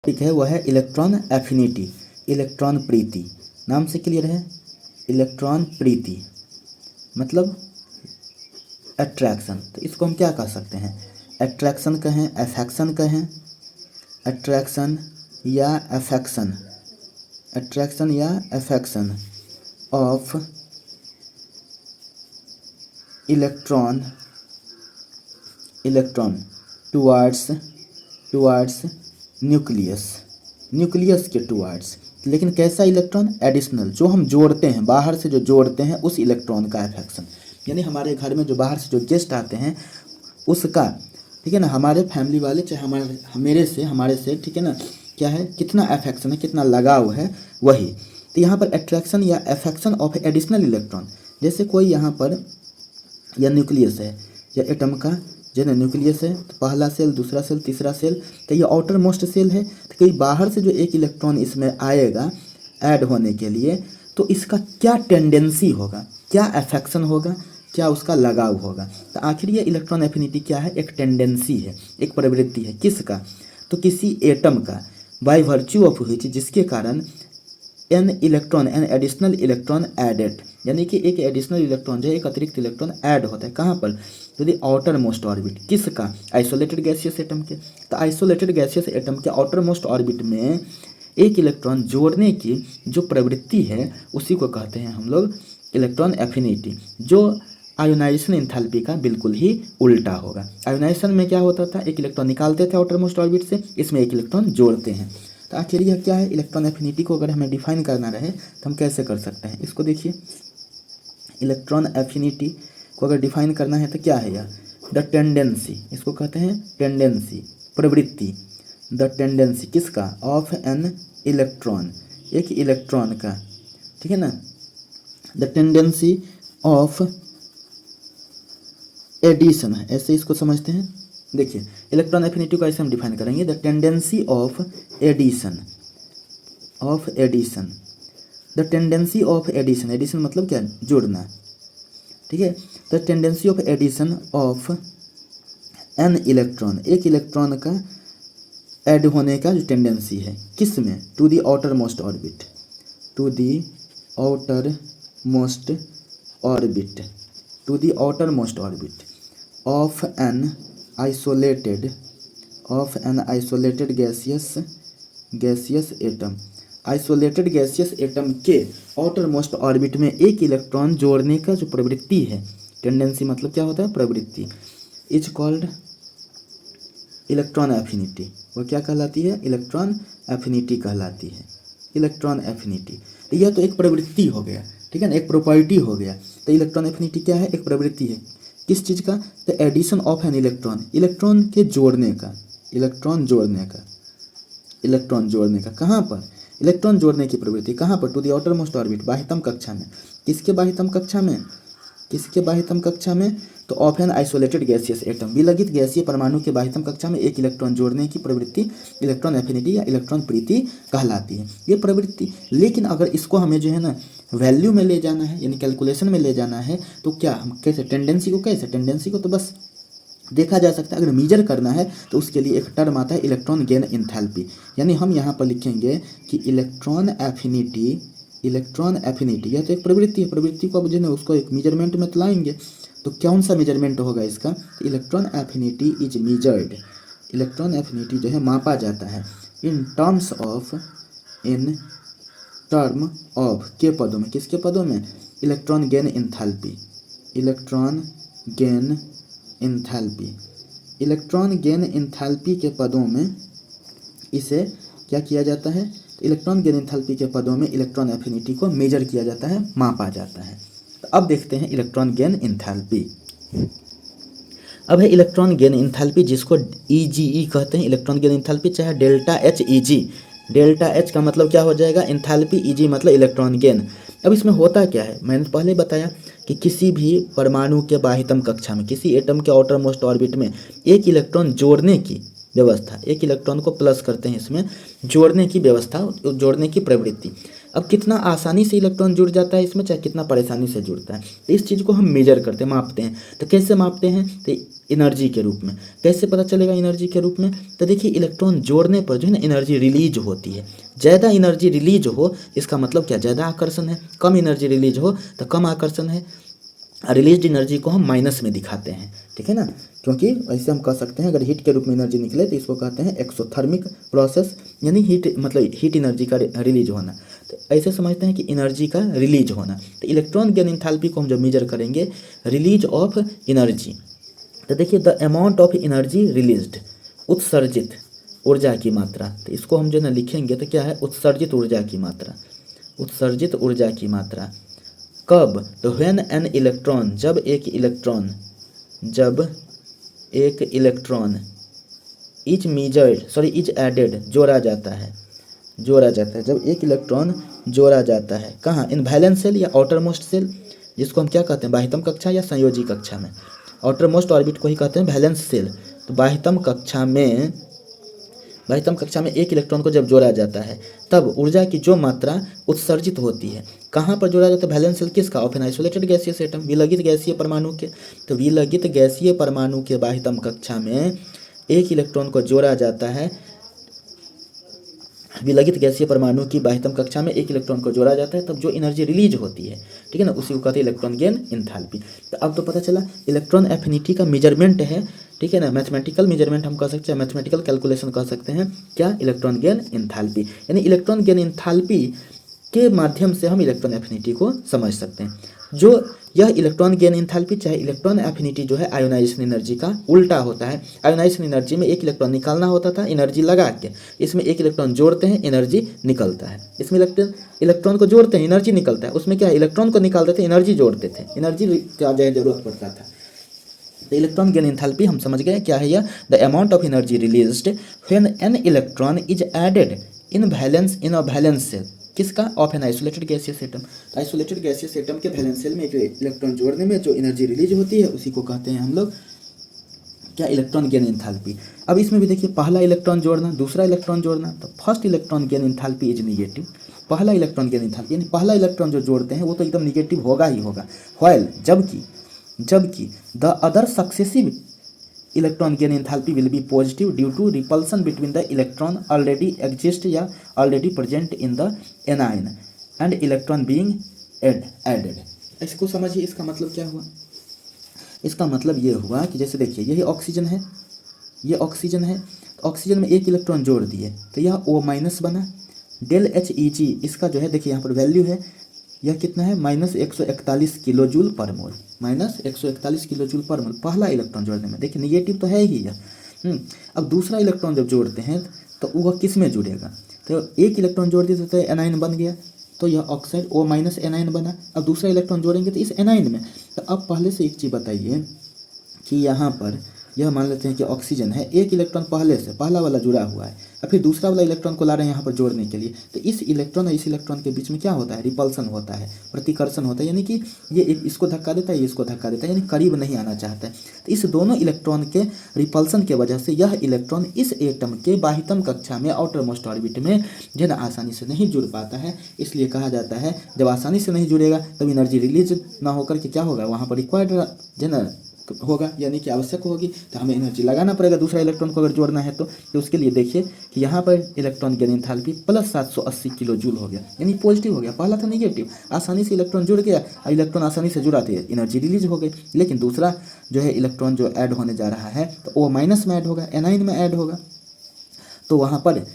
ठीक है, वह है इलेक्ट्रॉन एफिनिटी, इलेक्ट्रॉन प्रीति। नाम से क्लियर है, इलेक्ट्रॉन प्रीति मतलब अट्रैक्शन। तो इसको हम क्या कह सकते हैं, अट्रैक्शन कहें, अफेक्शन कहें, अट्रैक्शन या अफेक्शन, अट्रैक्शन या affection of electron towards nucleus, nucleus के टुवार्ड्स। लेकिन कैसा इलेक्ट्रॉन, एडिशनल, जो हम जोड़ते हैं, बाहर से जो जोड़ते हैं उस इलेक्ट्रॉन का अफेक्शन। यानी हमारे घर में जो बाहर से जो गेस्ट आते हैं उसका, ठीक है ना, हमारे फैमिली वाले चाहे हमारे से ठीक है ना, क्या है, कितना अफेक्शन है, कितना लगाव है, वही। तो यहाँ पर अट्रैक्शन या अफेक्शन ऑफ एडिशनल इलेक्ट्रॉन। जैसे कोई यहाँ पर या न्यूक्लियस है, या एटम का जो है न्यूक्लियस है, तो पहला सेल, दूसरा सेल, तीसरा सेल, तो ये आउटर मोस्ट सेल है। तो कहीं बाहर से जो एक इलेक्ट्रॉन इसमें आएगा ऐड होने के लिए, तो इसका क्या टेंडेंसी होगा, क्या अफेक्शन होगा, क्या उसका लगाव होगा। तो आखिर ये इलेक्ट्रॉन एफिनिटी क्या है, एक टेंडेंसी है, एक प्रवृत्ति है। किसका, तो किसी एटम का, बाय वर्च्यू ऑफ व्हिच, जिसके कारण एन एडिशनल इलेक्ट्रॉन एडेड, यानी कि एक एडिशनल इलेक्ट्रॉन जो है, एक अतिरिक्त इलेक्ट्रॉन ऐड होता है। कहाँ पर, to the outermost orbit. किसका, आइसोलेटेड गैसियस एटम के। तो आइसोलेटेड गैसियस एटम के आउटर मोस्ट ऑर्बिट में एक इलेक्ट्रॉन जोड़ने की जो प्रवृत्ति है उसी को कहते हैं हम लोग इलेक्ट्रॉन एफिनिटी, जो आयोनाइजेशन एंथैल्पी का बिल्कुल ही उल्टा होगा। आयोनाइजेशन में क्या होता था, एक इलेक्ट्रॉन निकालते थे आउटर मोस्ट ऑर्बिट से, इसमें एक इलेक्ट्रॉन जोड़ते हैं। तो आखिर यह क्या है, इलेक्ट्रॉन एफिनिटी को अगर हमें डिफाइन करना रहे तो हम कैसे कर सकते हैं। इसको देखिए, इलेक्ट्रॉन एफिनिटी को अगर डिफाइन करना है तो क्या है यह, द टेंडेंसी, इसको कहते हैं टेंडेंसी, प्रवृत्ति। द टेंडेंसी किसका, ऑफ एन इलेक्ट्रॉन, एक इलेक्ट्रॉन का, ठीक है ना, द टेंडेंसी ऑफ एडिशन है, ऐसे इसको समझते हैं। देखिए, इलेक्ट्रॉन एफिनिटी को ऐसे हम डिफाइन करेंगे, the tendency of addition, the tendency of addition, addition मतलब क्या, जोड़ना, ठीक है। The tendency of addition of an electron, एक इलेक्ट्रॉन का ऐड होने का जो टेंडेंसी है, किस में, to the outermost orbit, to the outermost orbit, to the outermost orbit of an isolated gaseous atom. Isolated gaseous atom के outermost orbit में एक इलेक्ट्रॉन जोड़ने का जो प्रवृत्ति है, टेंडेंसी मतलब क्या होता है, प्रवृत्ति, इज कॉल्ड इलेक्ट्रॉन एफिनिटी। वो क्या कहलाती है, इलेक्ट्रॉन एफिनिटी कहलाती है, इलेक्ट्रॉन एफिनिटी। तो यह तो एक प्रवृत्ति हो गया, ठीक है ना, एक प्रॉपर्टी हो गया। तो इलेक्ट्रॉन एफिनिटी क्या है, एक प्रवृत्ति है, किस चीज़ का, the addition of an electron, electron के जोड़ने का, इलेक्ट्रॉन जोड़ने का, कहाँ पर, इलेक्ट्रॉन जोड़ने की प्रवृत्ति कहाँ पर, to the outermost orbit, बाह्यतम कक्षा में। किसके बाह्यतम कक्षा में, तो of an isolated gaseous atom, विलगित गैसीय परमाणु के बाह्यतम कक्षा में एक इलेक्ट्रॉन जोड़ने की प्रवृत्ति इलेक्ट्रॉन एफिनिटी या इलेक्ट्रॉन प्रीति कहलाती है, ये प्रवृत्ति। लेकिन अगर इसको हमें जो है ना वैल्यू में ले जाना है, यानी कैलकुलेशन में ले जाना है, तो क्या हम कैसे, टेंडेंसी को तो बस देखा जा सकता है। अगर मेजर करना है तो उसके लिए एक टर्म आता है इलेक्ट्रॉन गेन एंथैल्पी, यानी हम यहाँ पर लिखेंगे कि इलेक्ट्रॉन एफिनिटी, यह तो एक प्रवृत्ति है, प्रवृत्ति को अब जो है उसको एक मेजरमेंट में तो लाएंगे। तो कौन सा मेजरमेंट होगा इसका, electron affinity is measured, electron affinity जो है मापा जाता है इन टर्म ऑफ के पदों में, किसके पदों में, electron gain enthalpy, electron gain enthalpy के पदों में इसे क्या किया जाता है, तो इलेक्ट्रॉन गेन एंथैल्पी के पदों में इलेक्ट्रॉन एफिनिटी को मेजर किया जाता है, मापा जाता है। तो अब देखते हैं इलेक्ट्रॉन गेन एंथैल्पी। अब है इलेक्ट्रॉन गेन एंथैल्पी, जिसको EGE कहते हैं, इलेक्ट्रॉन गेन एंथैल्पी, चाहे delta H EG, delta H का मतलब क्या हो जाएगा, एंथैल्पी, EG मतलब इलेक्ट्रॉन गेन। अब इसमें होता क्या है, मैंने पहले बताया कि किसी भी परमाणु के बाह्यतम कक्षा में, किसी एटम के आउटर मोस्ट ऑर्बिट में एक इलेक्ट्रॉन जोड़ने की व्यवस्था, एक इलेक्ट्रॉन को प्लस करते हैं इसमें जोड़ने की व्यवस्था, जोड़ने की प्रवृत्ति। अब कितना आसानी से इलेक्ट्रॉन जुड़ जाता है इसमें, चाहे कितना परेशानी से जुड़ता है, तो इस चीज़ को हम मेजर करते हैं, मापते हैं। तो कैसे मापते हैं, तो एनर्जी के रूप में। कैसे पता चलेगा एनर्जी के रूप में, तो देखिए इलेक्ट्रॉन जोड़ने पर जो है ना एनर्जी रिलीज होती है। ज़्यादा एनर्जी रिलीज हो इसका मतलब क्या, ज़्यादा आकर्षण है। कम एनर्जी रिलीज हो तो कम आकर्षण है। रिलीज एनर्जी को हम माइनस में दिखाते हैं, ठीक है ना, क्योंकि ऐसे हम कह सकते हैं अगर हीट के रूप में एनर्जी निकले तो इसको कहते हैं एक्सोथर्मिक प्रोसेस, यानी हीट मतलब हीट एनर्जी का रिलीज होना। तो ऐसे समझते हैं कि एनर्जी का रिलीज होना। तो इलेक्ट्रॉन गेन एंथैल्पी को हम जब मेजर करेंगे, रिलीज ऑफ एनर्जी, तो देखिए the amount of energy released, उत्सर्जित ऊर्जा की मात्रा। तो इसको हम जो ना लिखेंगे तो क्या है, उत्सर्जित ऊर्जा की मात्रा, उत्सर्जित ऊर्जा की मात्रा। कब, तो व्हेन एन इलेक्ट्रॉन, जब एक electron is measured, is added, जोड़ा जाता है, जब एक इलेक्ट्रॉन जोड़ा जाता है, कहाँ, इन वैलेंस सेल या आउटर मोस्ट सेल, जिसको हम क्या कहते हैं, बाह्यतम कक्षा या संयोजी कक्षा में। आउटर मोस्ट ऑर्बिट को ही कहते हैं वैलेंस सेल। तो बाह्यतम कक्षा में एक इलेक्ट्रॉन को जब जोड़ा जाता है तब ऊर्जा की जो मात्रा उत्सर्जित होती है, कहाँ पर जोड़ा जाता है, वैलेंस सेल किसका, of an isolated gaseous atom, विलगित गैसीय परमाणु के। तो विलगित गैसीय परमाणु के बाह्यतम कक्षा में एक इलेक्ट्रॉन को जोड़ा जाता है, विलगित गैसीय परमाणु की बाह्यतम कक्षा में एक इलेक्ट्रॉन को जोड़ा जाता है, तब जो एनर्जी रिलीज होती है, ठीक है ना, उसी को कहते हैं इलेक्ट्रॉन गेन एंथैल्पी। तो अब तो पता चला इलेक्ट्रॉन एफिनिटी का मेजरमेंट है, ठीक है ना, मैथमेटिकल मेजरमेंट हम कह सकते हैं, मैथमेटिकल कैलकुलेशन कह सकते हैं, क्या, इलेक्ट्रॉन गेन एंथैल्पी। यानी इलेक्ट्रॉन गेन एंथैल्पी के माध्यम से हम इलेक्ट्रॉन एफिनिटी को समझ सकते हैं। जो यह इलेक्ट्रॉन गेन एंथैल्पी चाहे इलेक्ट्रॉन एफिनिटी जो है आयोनाइजेशन एनर्जी का उल्टा होता है। आयोनाइजेशन एनर्जी में एक इलेक्ट्रॉन निकालना होता था एनर्जी लगा के, इसमें एक इलेक्ट्रॉन जोड़ते हैं एनर्जी निकलता है। इसमें इलेक्ट्रॉन को जोड़ते हैं एनर्जी निकलता है, उसमें क्या है, इलेक्ट्रॉन को निकालते थे एनर्जी जोड़ते थे, एनर्जी का जरूरत पड़ता था। तो इलेक्ट्रॉन गेन एंथैल्पी हम समझ गए क्या है, यह the amount of energy released when an electron is added in a valence shell, किसका, of an isolated gaseous atom. तो आइसोलेटेड गैसियस एटम के वैलेंस सेल में एक इलेक्ट्रॉन जोड़ने में जो एनर्जी रिलीज होती है उसी को कहते हैं हम लोग क्या, इलेक्ट्रॉन गेन एंथैल्पी। अब इसमें भी देखिए पहला इलेक्ट्रॉन जोड़ना, दूसरा इलेक्ट्रॉन जोड़ना, तो first electron gain enthalpy is negative. पहला इलेक्ट्रॉन गेन एंथैल्पी यानी पहला इलेक्ट्रॉन जो जोड़ते हैं वो तो एकदम निगेटिव होगा ही होगा। व्हाइल, जबकि the other successive electron gain enthalpy will be positive due to repulsion between the electron already exist या already present in the anion and electron being added. इसको समझिए, इसका मतलब क्या हुआ, इसका मतलब ये हुआ कि जैसे देखिए यही ऑक्सीजन है, ये ऑक्सीजन है, तो ऑक्सीजन में एक इलेक्ट्रॉन जोड़ दिए तो यह O- बना। डेल Heg इसका जो है देखिए यहाँ पर वैल्यू है, यह कितना है, -141 किलो जूल पर मोल, -141 किलो जूल पर मोल पहला इलेक्ट्रॉन जोड़ने में। देखिए निगेटिव तो है ही यह। अब दूसरा इलेक्ट्रॉन जब जोड़ते हैं तो वह किस में जुड़ेगा, तो एक इलेक्ट्रॉन जोड़ दिया तो एनाइन बन गया, तो यह ऑक्साइड O- एनाइन बना। अब दूसरा इलेक्ट्रॉन जोड़ेंगे तो इस एनाइन में। तो अब पहले से एक चीज़ बताइए कि यहाँ पर यह मान लेते हैं कि ऑक्सीजन है, एक इलेक्ट्रॉन पहले से पहला वाला जुड़ा हुआ है और फिर दूसरा वाला इलेक्ट्रॉन को ला रहे हैं यहाँ पर जोड़ने के लिए, तो इस इलेक्ट्रॉन और इस इलेक्ट्रॉन के बीच में क्या होता है, रिपल्सन होता है, प्रतिकर्षण होता है, यानी कि ये इसको धक्का देता है, ये इसको धक्का देता है, यानी करीब नहीं आना चाहता है। तो इस दोनों इलेक्ट्रॉन के रिपल्सन के वजह से यह इलेक्ट्रॉन इस एटम के बाह्यतम कक्षा में आउटर मोस्ट ऑर्बिट में जो है आसानी से नहीं जुड़ पाता है। इसलिए कहा जाता है जब आसानी से नहीं जुड़ेगा तब एनर्जी रिलीज ना होकर के क्या होगा, वहाँ पर रिक्वायर्ड जो है होगा, यानी कि आवश्यक होगी, तो हमें एनर्जी लगाना पड़ेगा दूसरा इलेक्ट्रॉन को अगर जोड़ना है तो उसके लिए देखिए कि यहाँ पर electron gain enthalpy +780 kilo joule हो गया, यानी पॉजिटिव हो गया। पहला था निगेटिव, आसानी से इलेक्ट्रॉन जुड़ गया और इलेक्ट्रॉन आसानी से जुड़ा थे, एनर्जी रिलीज हो गई। लेकिन दूसरा जो है इलेक्ट्रॉन जो ऐड होने जा रहा है तो O- में ऐड होगा, एनाइन में ऐड होगा, तो वहाँ पर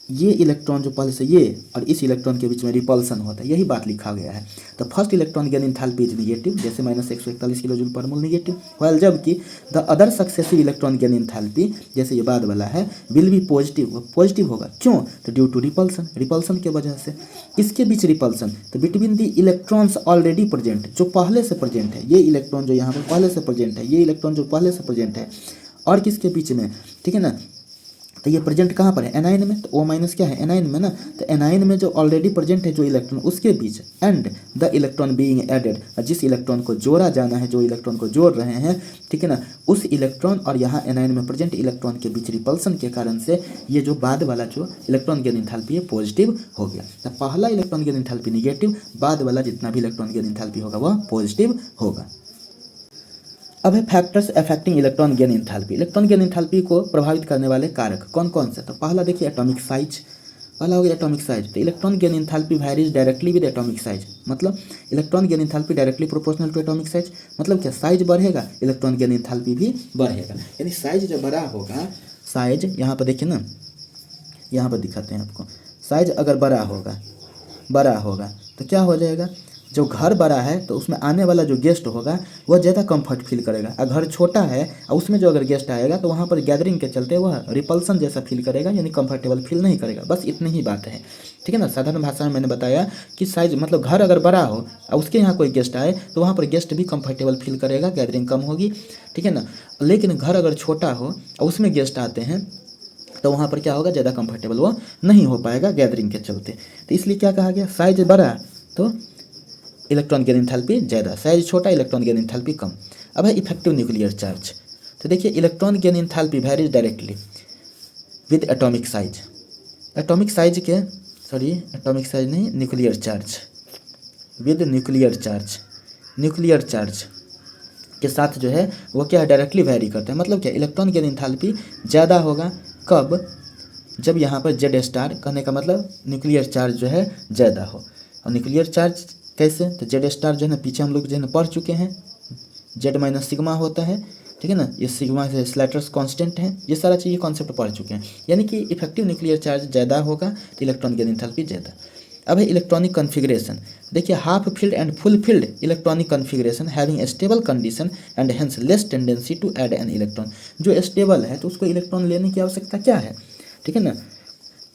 ये इलेक्ट्रॉन जो पहले से ये और इस इलेक्ट्रॉन के बीच में रिपल्सन होता है, यही बात लिखा गया है। तो first electron gain enthalpy is negative, जैसे -141 किलो जूल पर मोल निगेटिव, व्हाइल जबकि the other successive electron gain enthalpy जैसे ये बाद वाला है विल बी पॉजिटिव होगा। क्यों, तो ड्यू टू रिपल्सन के वजह से। इसके बीच रिपल्सन, तो between the electrons already present, जो पहले से प्रेजेंट है, ये इलेक्ट्रॉन जो यहाँ पर पहले से प्रेजेंट है, ये इलेक्ट्रॉन जो पहले से प्रेजेंट है, और किसके बीच में, ठीक है ना, तो ये प्रेजेंट कहाँ पर है, एनाइन में, तो O माइनस क्या है, एनाइन में ना, तो एनाइन में जो ऑलरेडी प्रेजेंट है जो इलेक्ट्रॉन उसके बीच, and the electron being added, जिस इलेक्ट्रॉन को जोड़ा जाना है, जो इलेक्ट्रॉन को जोड़ रहे हैं, ठीक है ना, उस इलेक्ट्रॉन और यहाँ एनाइन में प्रेजेंट इलेक्ट्रॉन के बीच रिपल्सन के कारण से ये जो बाद वाला जो इलेक्ट्रॉन गेन एंथैल्पी है पॉजिटिव हो गया। तो पहला इलेक्ट्रॉन गेन एंथैल्पी निगेटिव, बाद वाला जितना भी इलेक्ट्रॉन गेन एंथैल्पी होगा वह पॉजिटिव होगा। अब है factors affecting electron gain enthalpy. Electron gain enthalpy को प्रभावित करने वाले कारक कौन कौन से, तो पहला देखिए एटॉमिक साइज, पहला हो गया एटॉमिक साइज। तो electron gain enthalpy varies directly with atomic size, मतलब electron gain enthalpy directly proportional to atomic size, मतलब क्या, साइज बढ़ेगा इलेक्ट्रॉन गेन एंथैल्पी भी बढ़ेगा। यानी साइज जब बड़ा होगा, साइज यहाँ पर देखिए ना, यहाँ पर दिखाते हैं आपको, साइज अगर बड़ा होगा तो क्या हो जाएगा, जो घर बड़ा है तो उसमें आने वाला जो गेस्ट होगा वह ज़्यादा कंफर्ट फील करेगा, और घर छोटा है और उसमें जो अगर गेस्ट आएगा तो वहाँ पर गैदरिंग के चलते वह रिपल्सन जैसा फील करेगा, यानी कंफर्टेबल फील नहीं करेगा। बस इतनी ही बात है, ठीक है ना। साधारण भाषा में मैंने बताया कि साइज मतलब घर अगर बड़ा हो और उसके यहाँ कोई गेस्ट आए तो वहाँ पर गेस्ट भी कंफर्टेबल फील करेगा, गैदरिंग कम होगी, ठीक है ना। लेकिन घर अगर छोटा हो और उसमें गेस्ट आते हैं तो वहाँ पर क्या होगा, ज़्यादा कंफर्टेबल वो नहीं हो पाएगा गैदरिंग के चलते। तो इसलिए क्या कहा गया, साइज बड़ा तो इलेक्ट्रॉन गेन एंथैल्पी ज़्यादा, साइज छोटा इलेक्ट्रॉन गेन एंथैल्पी कम। अब है इफेक्टिव न्यूक्लियर चार्ज। तो देखिए electron gain enthalpy varies directly with atomic size, atomic size के एटॉमिक साइज नहीं, nuclear charge, with nuclear charge के साथ जो है वो क्या है, डायरेक्टली वैरी करता है। मतलब क्या, इलेक्ट्रॉन गेन एंथैल्पी ज़्यादा होगा कब, जब यहाँ पर जेड स्टार, कहने का मतलब न्यूक्लियर चार्ज जो है ज़्यादा हो। और न्यूक्लियर चार्ज कैसे, तो जेड स्टार जो है ना, पीछे हम लोग जो है ना पढ़ चुके हैं, जेड माइनस सिग्मा होता है, ठीक है ना, ये सिग्मा से स्लैटर्स कांस्टेंट है, ये सारा चीज़ कॉन्सेप्ट पढ़ चुके हैं। यानी कि इफेक्टिव न्यूक्लियर चार्ज ज़्यादा होगा तो इलेक्ट्रॉन गेन एंथैल्पी ज़्यादा। अब है इलेक्ट्रॉनिक कन्फिग्रेशन। देखिए half filled and full filled electronic configuration having stable condition and hence less tendency to add an electron. जो स्टेबल है तो उसको इलेक्ट्रॉन लेने की आवश्यकता क्या है, ठीक है ना।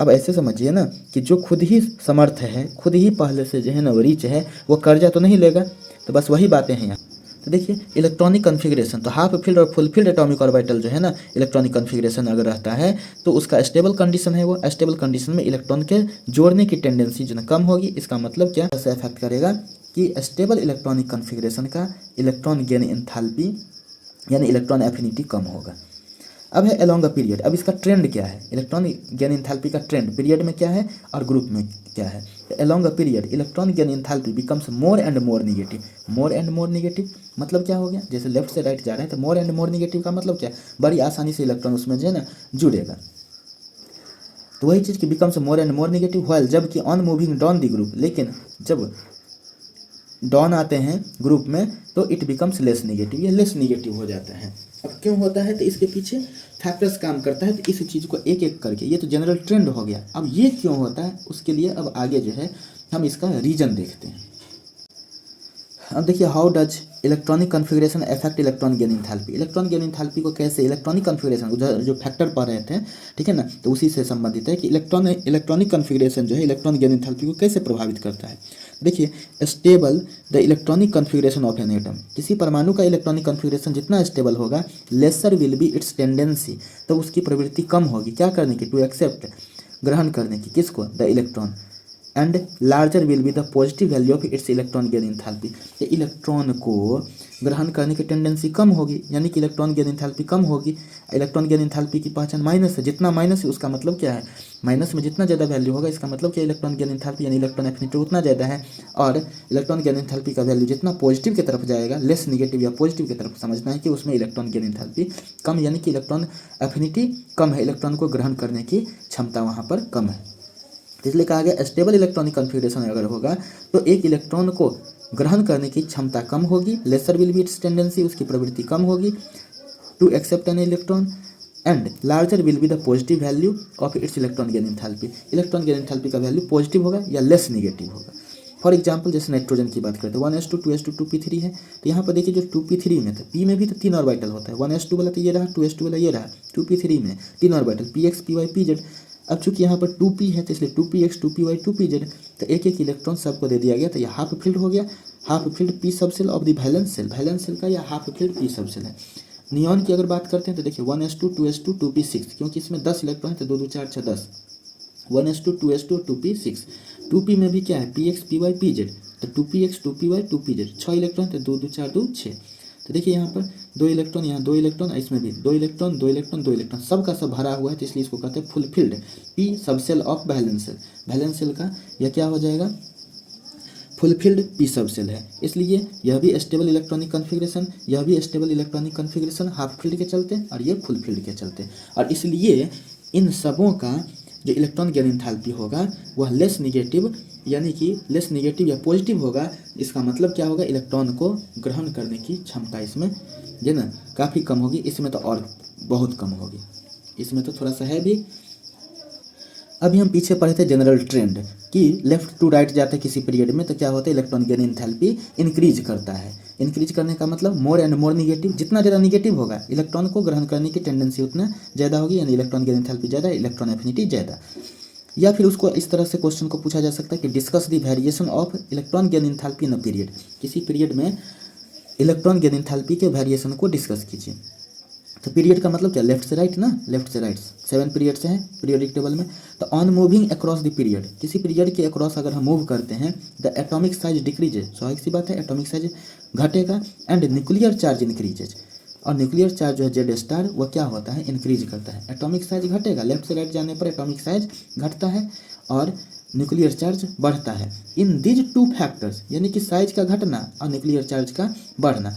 अब ऐसे समझिए ना कि जो खुद ही समर्थ है, खुद ही पहले से जो है ना वो रिच है, वो कर्जा तो नहीं लेगा। तो बस वही बातें हैं यहाँ। तो देखिए इलेक्ट्रॉनिक कन्फिग्रेशन, तो हाफ फील्ड और फुल फील्ड एटॉमिक ऑर्बिटल जो है ना, इलेक्ट्रॉनिक कन्फिग्रेशन अगर रहता है तो उसका स्टेबल कंडीशन है, वो स्टेबल कंडीशन में इलेक्ट्रॉन के जोड़ने की टेंडेंसी जो है कम होगी। इसका मतलब क्या ऐसे इफेक्ट करेगा कि स्टेबल इलेक्ट्रॉनिक कन्फिग्रेशन का इलेक्ट्रॉन गेन एंथैल्पी यानी इलेक्ट्रॉन एफिनिटी कम होगा। अब है अलोंग अ पीरियड। अब इसका ट्रेंड क्या है, इलेक्ट्रॉन गेन एंथैल्पी का ट्रेंड पीरियड में क्या है और ग्रुप में क्या है। Along a period electron gain enthalpy becomes more and more negative. More and more negative मतलब क्या हो गया, जैसे लेफ्ट से राइट जा रहे हैं तो मोर एंड मोर निगेटिव का मतलब क्या, बड़ी आसानी से इलेक्ट्रॉन उसमें जो है ना जुड़ेगा। तो वही चीज़ की becomes more and more negative while, जबकि on moving down the group, लेकिन जब डाउन आते हैं ग्रुप में तो इट बिकम्स लेस निगेटिव, ये लेस निगेटिव हो जाता है। अब क्यों होता है, तो इसके पीछे फैक्टर्स काम करता है। तो इस चीज़ को एक एक करके, ये तो जनरल ट्रेंड हो गया, अब ये क्यों होता है उसके लिए अब आगे जो है हम इसका रीजन देखते हैं। अब देखिए how does electronic configuration affect electron gain enthalpy. Electron gain enthalpy को कैसे, इलेक्ट्रॉनिक कन्फिग्रेशन जो फैक्टर पढ़ रहे थे, ठीक है ना, तो उसी से संबंधित है कि इलेक्ट्रॉनिक कन्फिग्रेशन जो है इलेक्ट्रॉन गेन एंथैल्पी को कैसे प्रभावित करता है। देखिए stable the electronic configuration of an atom, किसी परमाणु का इलेक्ट्रॉनिक कन्फिग्रेशन जितना स्टेबल होगा laser will be its tendency, तो उसकी प्रवृत्ति कम होगी क्या करने की, टू एक्सेप्ट ग्रहण करने की, किसको, the electron, and larger will be the positive value of its electron gain enthalpy. Electron को ग्रहण करने की टेंडेंसी कम होगी, यानी कि इलेक्ट्रॉन गेन एंथैल्पी कम होगी। इलेक्ट्रॉन गेन एंथैल्पी की पहचान माइनस है, जितना माइनस है उसका मतलब क्या है, माइनस में जितना ज़्यादा वैल्यू होगा इसका मतलब क्या, इलेक्ट्रॉन गेन एंथैल्पी यानी इलेक्ट्रॉन एफिनिटी उतना ज़्यादा है। और इलेक्ट्रॉन गेन एंथैल्पी का वैल्यू जितना पॉजिटिव की तरफ जाएगा, लेस निगेटिव या पॉजिटिव की तरफ समझना है कि उसमें इलेक्ट्रॉन गेन एंथैल्पी कम, यानी कि इलेक्ट्रॉन एफिनिटी कम है, इलेक्ट्रॉन को ग्रहण करने की क्षमता वहाँ पर कम है। इसलिए कहा गया स्टेबल इलेक्ट्रॉनिक कन्फिग्रेशन अगर होगा तो एक इलेक्ट्रॉन को ग्रहण करने की क्षमता कम होगी, lesser will be its tendency, उसकी प्रवृत्ति कम होगी to accept an electron, and larger will be the positive value of its electron gain enthalpy. Electron gain enthalpy का वैल्यू पॉजिटिव होगा या लेस निगेटिव होगा। फॉर एग्जाम्पल जैसे नाइट्रोजन की बात करते हैं 1s2 2s2 2p3 है, तो यहाँ पर देखिए जो 2p3 में था, p में भी तो 3 ऑर्बिटल होता है, 1s2 वाला तो ये रहा, 2s2 वाला ये रहा, 2p3 में 3 ऑर्बिटल px py pz। अब चूंकि यहाँ पर 2p है तो इसलिए 2px 2py 2pz, तो एक एक इलेक्ट्रॉन सबको दे दिया गया, तो यह हाफ फील्ड हो गया, half filled p subshell of the valence shell, valence shell का यह half filled p subshell है। नियॉन की अगर बात करते हैं तो देखिए 1s2 2s2 2p6, क्योंकि इसमें 10 इलेक्ट्रॉन है तो 2 2 4 6 10, 1s2 2s2 2p6, 2p में भी क्या है px py pz, तो 2px 2py 2pz, 6 इलेक्ट्रॉन तो 2 2 4 2 6। तो देखिए यहाँ पर 2 इलेक्ट्रॉन, यहाँ 2 इलेक्ट्रॉन, इसमें भी 2 इलेक्ट्रॉन 2 इलेक्ट्रॉन 2 इलेक्ट्रॉन, सब का सब भरा हुआ है, तो इसलिए इसको कहते हैं fulfilled. p subshell of valence shell, valence shell का यह क्या हो जाएगा, फुलफिल्ड पी सबसेल है। इसलिए यह भी स्टेबल इलेक्ट्रॉनिक कन्फिग्रेशन, यह भी stable electronic configuration half field के चलते और ये फुल फील्ड के चलते, और इसलिए इन सबों का जो इलेक्ट्रॉन गेन एंथैल्पी होगा वह लेस निगेटिव, यानी कि लेस निगेटिव या पॉजिटिव होगा। इसका मतलब क्या होगा, इलेक्ट्रॉन को ग्रहण करने की क्षमता इसमें जो ना काफ़ी कम होगी, इसमें तो और बहुत कम होगी, इसमें तो थोड़ा सा है भी। अभी हम पीछे पढ़े थे जनरल ट्रेंड कि लेफ्ट टू राइट जाते हैं किसी पीरियड में तो क्या होता है, इलेक्ट्रॉन गेन एंथैल्पी इंक्रीज करता है। इंक्रीज करने का मतलब मोर एंड मोर निगेटिव, जितना ज़्यादा निगेटिव होगा इलेक्ट्रॉन को ग्रहण करने की टेंडेंसी उतना ज़्यादा होगी, यानी इलेक्ट्रॉन गेन एंथैल्पी ज़्यादा, इलेक्ट्रॉन एफिनिटी ज़्यादा। या फिर उसको इस तरह से क्वेश्चन को पूछा जा सकता है कि discuss the variation of electron gain enthalpy in a period, किसी पीरियड में इलेक्ट्रॉन गेन एंथैल्पी के वेरिएशन को डिस्कस कीजिए। तो पीरियड का मतलब क्या, लेफ्ट से राइट ना, लेफ्ट से राइट 7 पीरियड्स हैं पीरियोडिक टेबल में। तो on moving across the period, किसी पीरियड के अक्रॉस अगर हम मूव करते हैं, द एटॉमिक साइज डिक्रीजेज, स्वाभाविक सी बात है एटॉमिक साइज घटेगा, एंड न्यूक्लियर चार्ज इंक्रीजेज, और न्यूक्लियर चार्ज जो है जेड स्टार वह क्या होता है, इंक्रीज करता है। एटॉमिक साइज घटेगा, लेफ्ट से राइट जाने पर एटॉमिक साइज घटता है और न्यूक्लियर चार्ज बढ़ता है। इन दीज 2 फैक्टर्स, यानी कि साइज का घटना और न्यूक्लियर चार्ज का बढ़ना,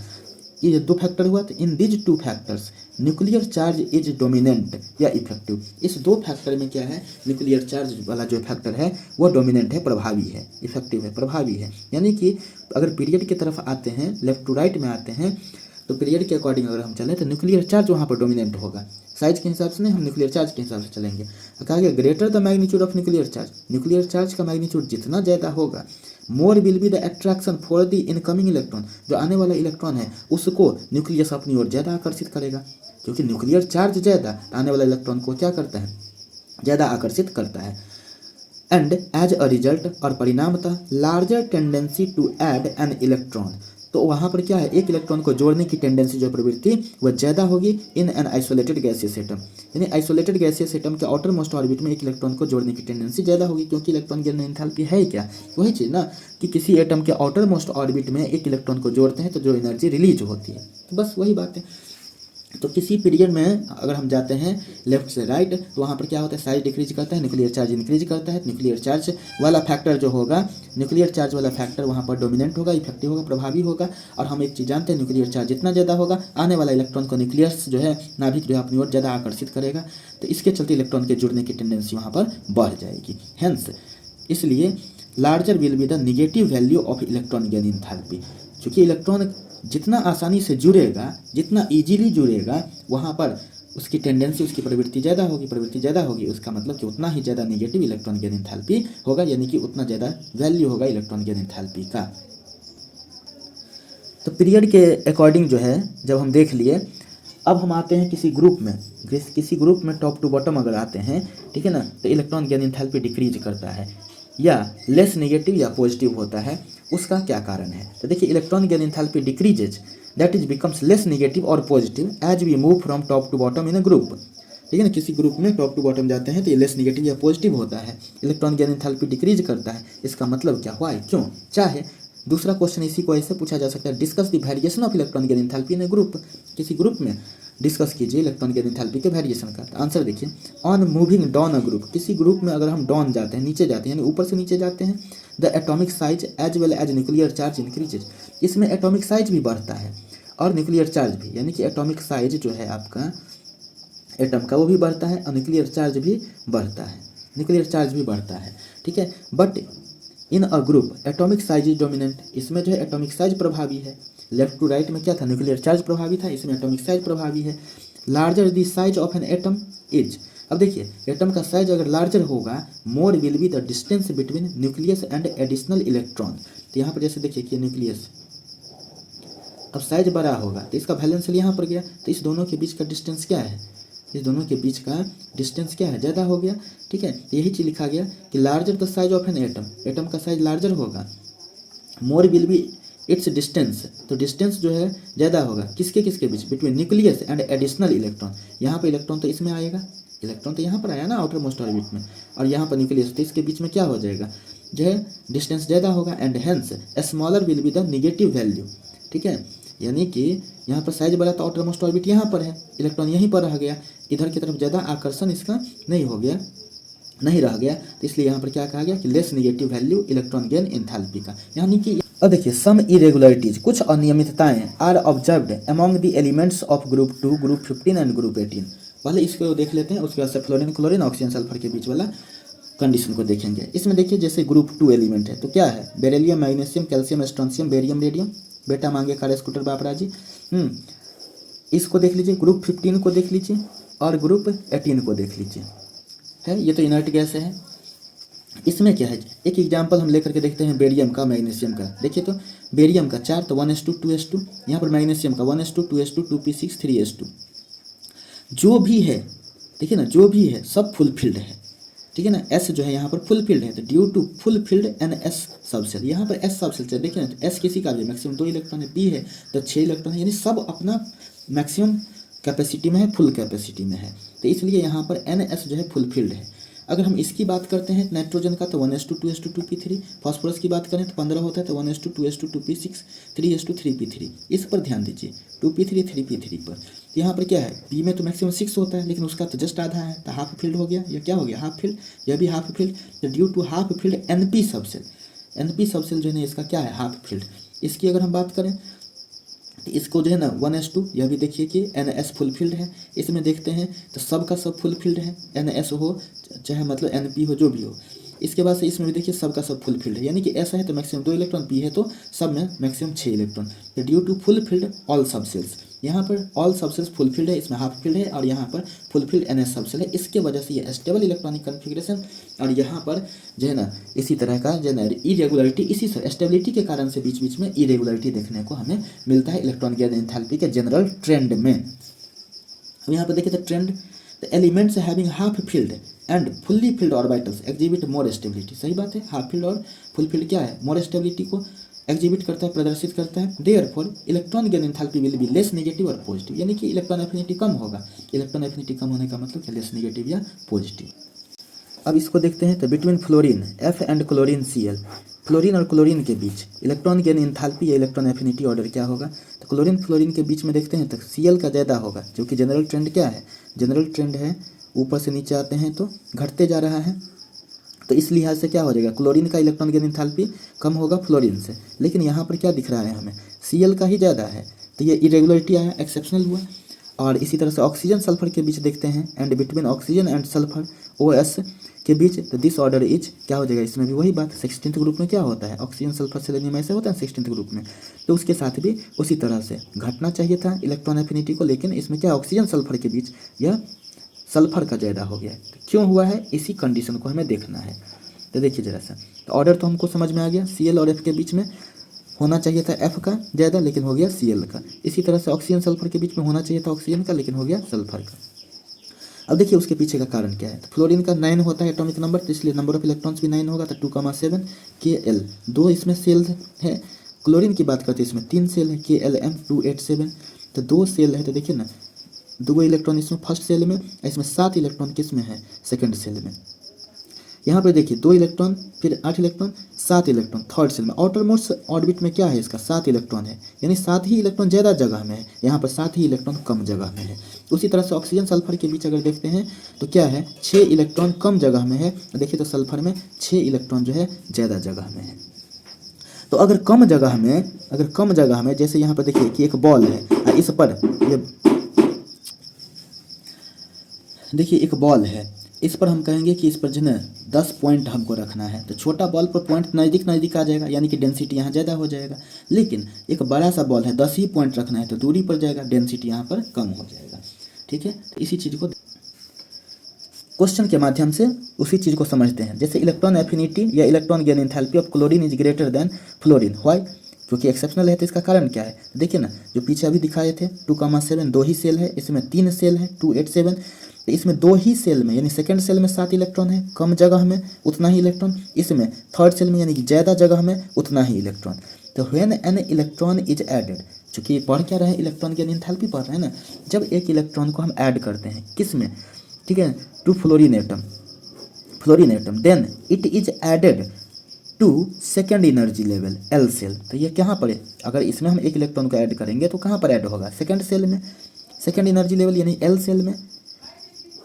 ये 2 फैक्टर हुआ। तो in these 2 factors nuclear charge is dominant या इफेक्टिव, इस 2 फैक्टर में क्या है, न्यूक्लियर चार्ज वाला जो फैक्टर है वो डोमिनेंट है, प्रभावी है, इफेक्टिव है, प्रभावी है। यानी कि अगर पीरियड की तरफ आते हैं, लेफ्ट टू राइट में आते हैं, तो पीरियड के अकॉर्डिंग अगर हम चलें तो न्यूक्लियर चार्ज वहाँ पर डोमिनेंट होगा, साइज के हिसाब से नहीं, हम न्यूक्लियर चार्ज के हिसाब से चलेंगे। कहा गया greater the magnitude of nuclear charge, nuclear charge का मैग्नीट्यूड जितना ज़्यादा होगा, more will be the attraction for the incoming electron, जो आने वाला इलेक्ट्रॉन है उसको न्यूक्लियस अपनी ओर ज़्यादा आकर्षित करेगा, क्योंकि न्यूक्लियर चार्ज ज़्यादा आने वाला इलेक्ट्रॉन को क्या करता है, ज़्यादा आकर्षित करता है। एंड एज अ रिजल्ट, और परिणामतः larger tendency to add an electron, तो वहाँ पर क्या है, एक इलेक्ट्रॉन को जोड़ने की टेंडेंसी जो प्रवृत्ति वह ज़्यादा होगी in an isolated gaseous atom, यानी आइसोलेटेड गैसियस एटम के आउटर मोस्ट ऑर्बिट में एक इलेक्ट्रॉन को जोड़ने की टेंडेंसी ज़्यादा होगी, क्योंकि इलेक्ट्रॉन गेन एंथैल्पी है ही क्या, वही चीज़ ना, कि किसी एटम के आउटर मोस्ट ऑर्बिट में एक इलेक्ट्रॉन को जोड़ते हैं तो जो एनर्जी रिलीज होती है, तो बस वही बात है। तो किसी पीरियड में अगर हम जाते हैं लेफ्ट से राइट, तो वहाँ पर क्या होता है, साइज डिक्रीज करता है, न्यूक्लियर चार्ज इंक्रीज करता है, न्यूक्लियर चार्ज वाला फैक्टर जो होगा, न्यूक्लियर चार्ज वाला फैक्टर वहाँ पर डोमिनेंट होगा, इफेक्टिव होगा, प्रभावी होगा। और हम एक चीज़ जानते हैं, न्यूक्लियर चार्ज जितना ज़्यादा होगा, आने वाला इलेक्ट्रॉन को न्यूक्लियस जो है, नाभिक जो है अपनी ओर ज़्यादा आकर्षित करेगा, तो इसके चलते इलेक्ट्रॉन के जुड़ने की टेंडेंसी वहाँ पर बढ़ जाएगी। हेंस इसलिए larger will be the negative value of electron gain enthalpy, क्योंकि इलेक्ट्रॉन जितना आसानी से जुड़ेगा, जितना इजीली जुड़ेगा, वहाँ पर उसकी टेंडेंसी, उसकी प्रवृत्ति ज़्यादा होगी, प्रवृत्ति ज़्यादा होगी, उसका मतलब कि उतना ही ज़्यादा नेगेटिव इलेक्ट्रॉन गेन एंथैल्पी होगा, यानी कि उतना ज़्यादा वैल्यू होगा इलेक्ट्रॉन गेन एंथैल्पी का। तो पीरियड के अकॉर्डिंग जो है जब हम देख लिए, अब हम आते हैं किसी ग्रुप में, किसी ग्रुप में टॉप टू बॉटम अगर आते हैं, ठीक है ना, तो इलेक्ट्रॉन गेन एंथैल्पी डिक्रीज करता है या लेस नेगेटिव या पॉजिटिव होता है, उसका क्या कारण है। तो देखिए electron gain enthalpy decreases, that is becomes less negative और positive as we move from top to bottom in a group, ठीक है ना, किसी ग्रुप में टॉप टू बॉटम जाते हैं तो ये लेस नेगेटिव या पॉजिटिव होता है, इलेक्ट्रॉन गेन एंथैल्पी डिक्रीज करता है। इसका मतलब क्या हुआ है, क्यों, चाहे दूसरा क्वेश्चन इसी को ऐसे पूछा जा सकता है, discuss the variation of electron gain enthalpy in a group, किसी ग्रुप में डिस्कस कीजिए इलेक्ट्रॉन गेन एंथैल्पी के वेरिएशन का। तो आंसर देखिए, on moving down a group, किसी ग्रुप में अगर हम डाउन जाते हैं, नीचे जाते हैं, यानी ऊपर से नीचे जाते हैं, the atomic size as well as nuclear charge increases, इसमें एटॉमिक साइज भी बढ़ता है और न्यूक्लियर चार्ज भी, यानी कि एटॉमिक साइज जो है आपका एटम का वो भी बढ़ता है और न्यूक्लियर चार्ज भी बढ़ता है, न्यूक्लियर चार्ज भी बढ़ता है, ठीक है। But in a group atomic size is dominant, इसमें जो है एटॉमिक साइज प्रभावी है। लेफ्ट टू राइट में क्या था, न्यूक्लियर चार्ज प्रभावी था, इसमें एटॉमिक साइज प्रभावी है। Larger the size of an atom is, अब देखिए एटम का साइज अगर लार्जर होगा, more will be the distance between nucleus and additional electron. तो यहाँ पर जैसे देखिए कि न्यूक्लियस अब साइज बड़ा होगा तो इसका वैलेंशियल यहाँ पर गया, तो इस दोनों के बीच का डिस्टेंस क्या है, इस दोनों के बीच का डिस्टेंस क्या है, ज़्यादा हो गया, ठीक है। यही चीज़ लिखा गया कि larger the size of an atom, atom का साइज लार्जर होगा, more will be its distance, तो डिस्टेंस जो है ज़्यादा होगा किसके किसके बीच, between nucleus and additional electron. यहाँ पर इलेक्ट्रॉन तो इसमें आएगा, इलेक्ट्रॉन तो यहाँ पर आया ना आउटर मोस्ट ऑर्बिट में, और यहाँ पर न्यूक्लियस, तो इसके बीच में क्या हो जाएगा, जो है डिस्टेंस ज़्यादा होगा, and hence smaller will be the negative value. ठीक है, यानी कि यहाँ पर साइज बड़ा तो आउटर मोस्ट ऑर्बिट यहाँ पर है, इलेक्ट्रॉन यहीं पर रह गया, इधर की तरफ ज़्यादा आकर्षण इसका नहीं रह गया, तो इसलिए यहाँ पर क्या कहा गया कि less negative value electron gain enthalpy का। यानी कि अब देखिए सम इरेगुलरिटीज, कुछ अनियमितताएं are observed among the elements of group 2, group 15 and group 18। पहले इसको देख लेते हैं, उसके बाद से फ्लोरीन क्लोरीन ऑक्सीजन सल्फर के बीच वाला कंडीशन को देखेंगे। इसमें देखिए जैसे ग्रुप 2 एलिमेंट है तो क्या है, beryllium, magnesium, calcium, strontium, barium, radium, बेटा मांगे कार स्कूटर बापरा जी। इसको देख लीजिए, ग्रुप 15 को देख लीजिए और ग्रुप 18 को देख लीजिए, है ये तो इनर्ट गैस है। इसमें क्या है, एक एग्जांपल हम लेकर के देखते हैं बेरियम का, मैग्नीशियम का। देखिए तो बेरियम का 4 तो 1s2 2s2, यहाँ पर मैग्नीशियम का 1s2 2s2 2p6 3s2। जो भी है देखिए ना, जो भी है सब फुलफिल्ड है, ठीक है ना। एस जो है यहाँ पर फुलफिल्ड है, तो due to full filled an s subshell, यहाँ पर एस सबसेल चल, देखिए ना तो एस किसी का भी मैक्सिमम 2 इलेक्ट्रॉन है, बी है तो 6 इलेक्ट्रॉन है, यानी सब अपना मैक्सिमम कैपेसिटी में है, फुल कैपेसिटी में है, तो इसलिए यहाँ पर एन एस जो है फुलफिल्ड है। अगर हम इसकी बात करते हैं नाइट्रोजन का तो 1s2 2s2 2p3, फास्फोरस की बात करें तो 15 होता है तो 1s2 2s2 2p6 3s2 3p3। इस पर ध्यान दीजिए 2p3 3p3 पर। यहाँ पर क्या है, पी में तो मैक्सिमम 6 होता है, लेकिन उसका तो जस्ट आधा है, तो हाफ फील्ड हो गया, यह क्या हो गया हाफ फील्ड, यह भी हाफ फील्ड। तो due to half filled np subshell, np subshell जो है इसका क्या है हाफ फील्ड। इसकी अगर हम बात करें तो इसको जो है ना 1s2, यह भी देखिए कि NS फुलफिल्ड है। इसमें देखते हैं तो सब का सब फुलफिल्ड है, NS हो चाहे मतलब NP हो जो भी हो। इसके बाद से इसमें भी देखिए सब का सब फुलफिल्ड है, यानी कि ऐसा है तो मैक्सिमम 2 इलेक्ट्रॉन, पी है तो सब में मैक्सिमम 6 इलेक्ट्रॉन। तो due to full filled all subshells, यहाँ पर ऑल सबसेल्स फुलफिल्ड है, इसमें हाफ फील्ड है, और यहाँ पर फुलफिल्ड NS सबसेल है। इसके वजह से ये स्टेबल इलेक्ट्रॉनिक कन्फिग्रेशन, और यहाँ पर जो है ना इसी तरह का जो है ना इरेगुलरिटी, इसी स्टेबिलिटी के कारण से बीच बीच में इरेगुलरिटी देखने को हमें मिलता है इलेक्ट्रॉन गेन एंथैल्पी के जनरल ट्रेंड में। अब यहाँ पर देखिए तो trend, the elements having half filled and fully field orbitals exhibit more stability. सही बात है, हाफ फील्ड और फुल फील्ड क्या है, मोर स्टेबिलिटी को एग्जिबिट करता है, प्रदर्शित करता है। Therefore electron gain enthalpy will be less negative और पॉजिटिव, यानी कि इलेक्ट्रॉन एफिनिटी कम होगा। इलेक्ट्रॉन एफिनिटी कम होने का मतलब क्या, लेस नेगेटिव या पॉजिटिव। अब इसको देखते हैं तो between fluorine F and chlorine Cl, fluorine और क्लोरीन के बीच इलेक्ट्रॉन गेन एंथैल्पी या इलेक्ट्रॉन एफिनिटी ऑर्डर क्या होगा, तो क्लोरीन फ्लोरीन के बीच में देखते हैं तो Cl का ज़्यादा होगा, जो कि जनरल ट्रेंड क्या है, जनरल ट्रेंड है ऊपर से नीचे आते हैं तो घटते जा रहा है। तो इस लिहाज से क्या हो जाएगा, क्लोरीन का इलेक्ट्रॉन गेन एंथैल्पी कम होगा फ्लोरीन से, लेकिन यहाँ पर क्या दिख रहा है हमें, Cl का ही ज़्यादा है, तो ये इरेगुलरिटी आया, एक्सेप्शनल हुआ। और इसी तरह से ऑक्सीजन सल्फर के बीच देखते हैं, and between oxygen and sulphur OS के बीच, तो दिस ऑर्डर इज क्या हो जाएगा, इसमें भी वही बात, 16th ग्रुप में क्या होता है, ऑक्सीजन सल्फर सेलेनियम ऐसे होता है 16th ग्रुप में, तो उसके साथ भी उसी तरह से घटना चाहिए था इलेक्ट्रॉन एफिनिटी को, लेकिन इसमें क्या ऑक्सीजन सल्फर के बीच यह सल्फर का ज़्यादा हो गया। तो क्यों हुआ है, इसी कंडीशन को हमें देखना है। तो देखिए जरा सा, तो ऑर्डर तो हमको समझ में आ गया, Cl और F के बीच में होना चाहिए था F का ज़्यादा, लेकिन हो गया Cl का। इसी तरह से ऑक्सीजन सल्फर के बीच में होना चाहिए था ऑक्सीजन का, लेकिन हो गया सल्फर का। अब देखिए उसके पीछे का कारण क्या है, तो फ्लोरीन का 9 होता है एटॉमिक नंबर, तो इसलिए नंबर ऑफ इलेक्ट्रॉन्स भी 9 होगा, तो 2,7 Kl, 2 इसमें सेल है। क्लोरीन की बात करते हैं इसमें 3 सेल है, KLM 287, तो 2 सेल है, तो देखिए ना 2 इलेक्ट्रॉन इसमें फर्स्ट सेल में, इसमें 7 इलेक्ट्रॉन किस में है, सेकंड सेल में। यहाँ पर देखिए 2 इलेक्ट्रॉन, फिर 8 इलेक्ट्रॉन, 7 इलेक्ट्रॉन थर्ड सेल में। आउटर मोस्ट ऑर्बिट में क्या है इसका, 7 इलेक्ट्रॉन है, यानी 7 ही इलेक्ट्रॉन ज़्यादा जगह में है, यहाँ पर 7 ही इलेक्ट्रॉन कम जगह में है। उसी तरह से ऑक्सीजन सल्फर के बीच अगर देखते हैं तो क्या है, 6 इलेक्ट्रॉन कम जगह में है, देखिए तो सल्फर में 6 इलेक्ट्रॉन जो है ज़्यादा जगह में है। तो अगर कम जगह में जैसे यहाँ पर देखिए कि एक बॉल है, इस पर ये देखिए एक बॉल है, इस पर हम कहेंगे कि इस पर जो है 10 पॉइंट हमको रखना है, तो छोटा बॉल पर पॉइंट नज़दीक आ जाएगा, यानी कि डेंसिटी यहाँ ज़्यादा हो जाएगा। लेकिन एक बड़ा सा बॉल है, 10 ही पॉइंट रखना है, तो दूरी पर जाएगा, डेंसिटी यहाँ पर कम हो जाएगा। ठीक है, तो इसी चीज़ को क्वेश्चन के माध्यम से उसी चीज़ को समझते हैं। जैसे इलेक्ट्रॉन एफिनिटी या electron gain enthalpy of chlorine is greater than fluorine, why, क्योंकि एक्सेप्शनल है, तो इसका कारण क्या है, देखिए ना जो पीछे अभी दिखाए थे 2,7, 2 ही सेल है, इसमें 3 सेल है 287, तो इसमें 2 ही सेल में, यानी सेकंड सेल में 7 इलेक्ट्रॉन है, कम जगह में उतना ही इलेक्ट्रॉन, इसमें थर्ड सेल में यानी कि ज़्यादा जगह में उतना ही इलेक्ट्रॉन। तो when an electron is added, चूँकि पढ़ क्या रहे हैं, इलेक्ट्रॉन गेन एंथैल्पी पढ़ रहे हैं ना, जब एक इलेक्ट्रॉन को हम ऐड करते हैं किस में, ठीक है, to fluorine atom then it is added to second energy level L shell. तो ये कहाँ पर है, अगर इसमें हम एक इलेक्ट्रॉन को ऐड करेंगे तो कहाँ पर ऐड होगा, सेकेंड सेल में, सेकेंड एनर्जी लेवल यानी एल सेल में।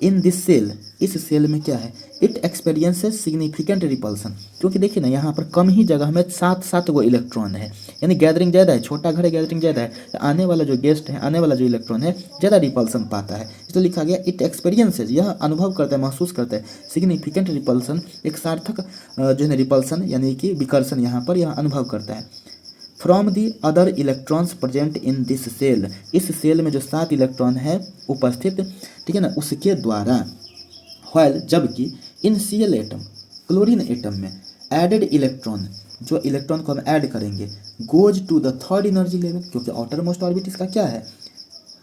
इन दिस सेल, इस सेल में क्या है, इट एक्सपीरियंसेस सिग्निफिकेंट रिपल्सन, क्योंकि देखिए ना यहाँ पर कम ही जगह में 7 गो इलेक्ट्रॉन है, यानी गैदरिंग ज़्यादा है, छोटा घर है गैदरिंग ज़्यादा है, तो आने वाला जो गेस्ट है, आने वाला जो इलेक्ट्रॉन है ज़्यादा रिपल्सन पाता है। इसलिए लिखा गया इट एक्सपीरियंसेस, यह अनुभव करता है, महसूस करता है, सिग्निफिकेंट रिपल्सन, एक सार्थक जो है रिपल्सन यानी कि विकर्षण यहाँ पर यह अनुभव करता है। From the other electrons present in this shell, इस सेल में जो 7 इलेक्ट्रॉन है उपस्थित, ठीक है ना, उसके द्वारा। व्हाइल, जबकि in Cl atom, chlorine atom में एडेड इलेक्ट्रॉन, जो इलेक्ट्रॉन को हम ऐड करेंगे, goes to the third energy level, क्योंकि आउटर मोस्ट ऑर्बिट इसका क्या है,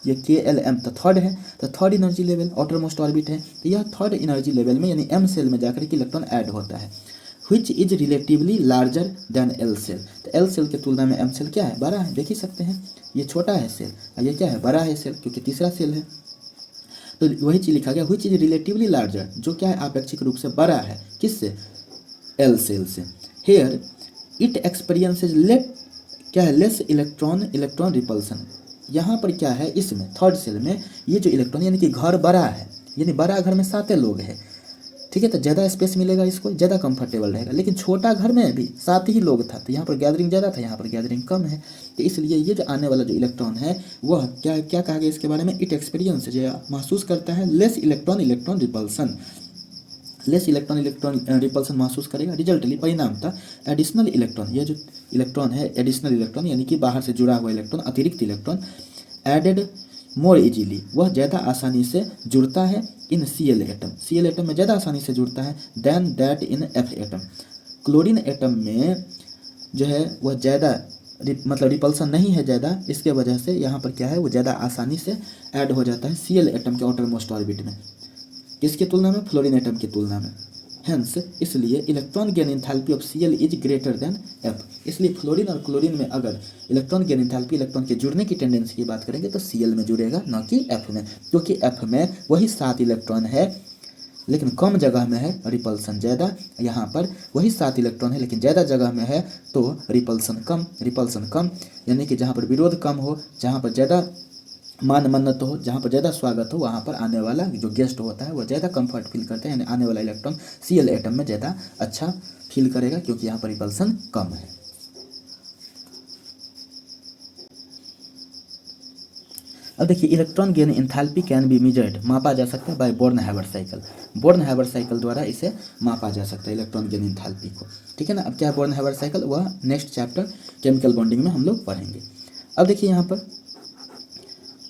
ये KLM तो थर्ड है, तो third energy level outermost orbit है, तो यह थर्ड एनर्जी लेवल में यानी M सेल में जाकर के इलेक्ट्रॉन ऐड होता है, which is relatively larger than L shell. तो L सेल के तुलना में M सेल क्या है, बड़ा है, देख ही सकते हैं, ये छोटा है सेल और ये क्या है, बड़ा है सेल, क्योंकि तीसरा सेल है। तो वही चीज़ लिखा गया which इज रिलेटिवली लार्जर, जो क्या है आपेक्षिक रूप से बड़ा है, किससे, L सेल से। हेयर इट एक्सपीरियंसेज लेट, क्या है, लेस इलेक्ट्रॉन रिपल्सन। यहाँ पर क्या है, इसमें थर्ड सेल में ये जो इलेक्ट्रॉन यानी कि घर बड़ा है, यानी बड़ा घर में 7 लोग हैं, ठीक है, तो ज़्यादा स्पेस मिलेगा इसको, ज़्यादा कंफर्टेबल रहेगा। लेकिन छोटा घर में भी 7 ही लोग था, तो यहाँ पर गैदरिंग ज़्यादा था, यहाँ पर गैदरिंग कम है, तो इसलिए ये जो आने वाला जो इलेक्ट्रॉन है वह क्या क्या कहा गया इसके बारे में, इट एक्सपीरियंस, जो महसूस करता है less electron repulsion, less electron repulsion महसूस करेगा। रिजल्टली, परिणाम था एडिशनल इलेक्ट्रॉन, यह जो इलेक्ट्रॉन है एडिशनल इलेक्ट्रॉन यानी कि बाहर से जुड़ा हुआ इलेक्ट्रॉन, अतिरिक्त इलेक्ट्रॉन, एडेड मोर इजीली, वह ज़्यादा आसानी से जुड़ता है इन Cl एटम में ज़्यादा आसानी से जुड़ता है than that in F atom. Chlorine atom में जो है वह ज़्यादा मतलब रिपल्सन नहीं है ज़्यादा, इसके वजह से यहाँ पर क्या है, वो ज़्यादा आसानी से ऐड हो जाता है Cl एटम के आउटर मोस्ट ऑर्बिट में, किसकी तुलना में, फ्लोरीन एटम की तुलना में। हेंस, इसलिए electron gain enthalpy of Cl is greater than F। इसलिए फ्लोरीन और क्लोरीन में अगर इलेक्ट्रॉन गेन एंथैल्पी, इलेक्ट्रॉन के जुड़ने की टेंडेंसी की बात करेंगे तो Cl में जुड़ेगा, न कि F में, क्योंकि F में वही 7 इलेक्ट्रॉन है लेकिन कम जगह में है, रिपल्सन ज़्यादा। यहाँ पर वही 7 इलेक्ट्रॉन है लेकिन ज़्यादा जगह में है तो रिपल्सन कम, यानी कि जहाँ पर विरोध कम हो, जहाँ पर ज़्यादा मान मन्नत हो, जहाँ पर ज़्यादा स्वागत हो, वहाँ पर आने वाला जो गेस्ट होता है वह ज़्यादा कंफर्ट फील करते हैं, यानी आने वाला इलेक्ट्रॉन Cl एटम में ज़्यादा अच्छा फील करेगा, क्योंकि यहाँ पर रिपल्सन कम है। अब देखिए, electron gain enthalpy can be measured, मापा जा सकता है बाय बोर्न-हाइवर्ट साइकिल, बोर्न-हाइवर्ट साइकिल द्वारा इसे मापा जा सकता है इलेक्ट्रॉन गेन एंथैल्पी को, ठीक है ना। अब क्या है बोर्न-हाइवर्ट साइकिल, वह नेक्स्ट चैप्टर केमिकल बॉन्डिंग में हम लोग पढ़ेंगे। अब देखिए यहाँ पर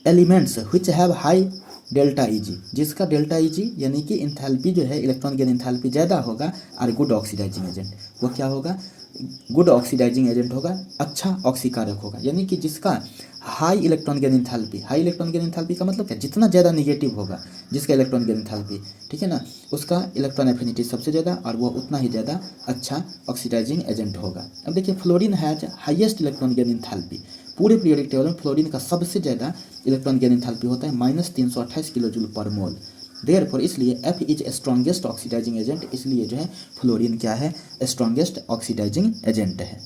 elements which have high delta Eg, जिसका डेल्टा Eg यानी कि एंथैल्पी जो है इलेक्ट्रॉन गेन एंथैल्पी ज़्यादा होगा, आर गुड ऑक्सीडाइजिंग एजेंट, वो क्या होगा, गुड ऑक्सीडाइजिंग एजेंट होगा, अच्छा ऑक्सीकारक होगा, यानी कि जिसका हाई इलेक्ट्रॉन गेन एंथैल्पी का मतलब क्या, जितना ज़्यादा निगेटिव होगा जिसका इलेक्ट्रॉन गेन एंथैल्पी, ठीक है ना, उसका इलेक्ट्रॉन एफिनिटी सबसे ज़्यादा और वो उतना ही ज़्यादा अच्छा ऑक्सीडाइजिंग एजेंट होगा। अब देखिए, fluorine has highest electron gain enthalpy, पूरे पीरियोडिक टेबल में फ्लोरीन का सबसे ज़्यादा इलेक्ट्रॉन गेन एंथैल्पी होता है -328 kilojoule per mole. Therefore, इसलिए F is strongest oxidising agent, इसलिए जो है फ्लोरीन क्या है, स्ट्रॉन्गेस्ट ऑक्सीडाइजिंग एजेंट है।